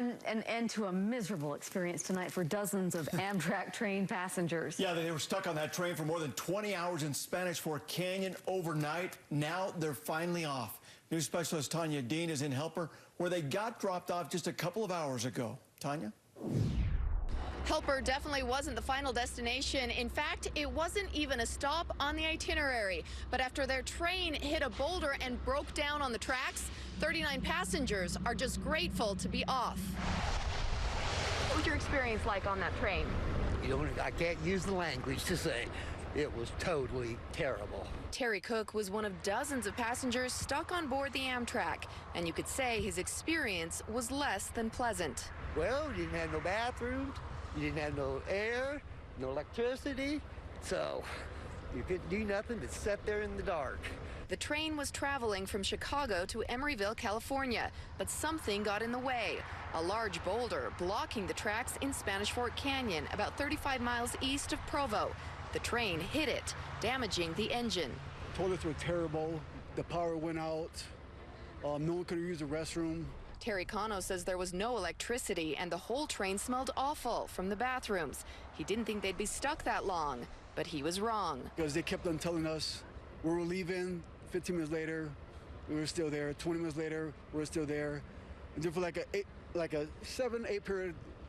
John, an end to a miserable experience tonight for dozens of Amtrak train passengers. Yeah, they were stuck on that train for more than 20 hours in Spanish Fork Canyon overnight. Now they're finally off. News specialist Tanya Dean is in Helper, where they got dropped off just a couple of hours ago. Tanya? Helper definitely wasn't the final destination. In fact, it wasn't even a stop on the itinerary. But after their train hit a boulder and broke down on the tracks, 39 passengers are just grateful to be off. What was your experience like on that train? I can't use the language to say. It was totally terrible. Terry Cook was one of dozens of passengers stuck on board the Amtrak, and you could say his experience was less than pleasant. Well, you didn't have no bathrooms, you didn't have no air, no electricity, so you couldn't do nothing but sit there in the dark. The train was traveling from Chicago to Emeryville, California, but something got in the way. A large boulder blocking the tracks in Spanish Fork Canyon, about 35 miles east of Provo. The train hit it, damaging the engine. Toilets were terrible. The power went out. No one could use the restroom. Terry Cano says there was no electricity and the whole train smelled awful from the bathrooms. He didn't think they'd be stuck that long, but he was wrong. Because they kept on telling us we were leaving. 15 minutes later, we were still there. 20 minutes later, we were still there. And then for like a 7-8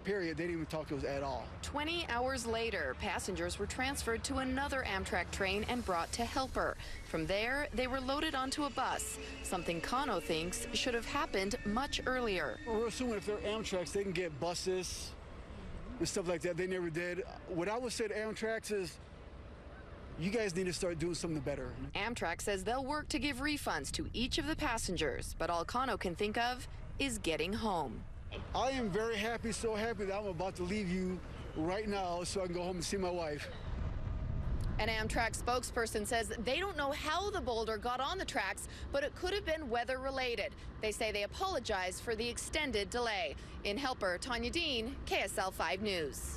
period, they didn't even talk to us at all. 20 hours later, passengers were transferred to another Amtrak train and brought to Helper. From there, they were loaded onto a bus, something Cano thinks should have happened much earlier. We're assuming if they're Amtraks, they can get buses and stuff like that. They never did. What I would say to Amtraks is, you guys need to start doing something better. Amtrak says they'll work to give refunds to each of the passengers, but all Cano can think of is getting home. I am very happy, so happy that I'm about to leave you right now so I can go home and see my wife. An Amtrak spokesperson says they don't know how the boulder got on the tracks, but it could have been weather related. They say they apologize for the extended delay. In Helper, Tanya Dean, KSL 5 News.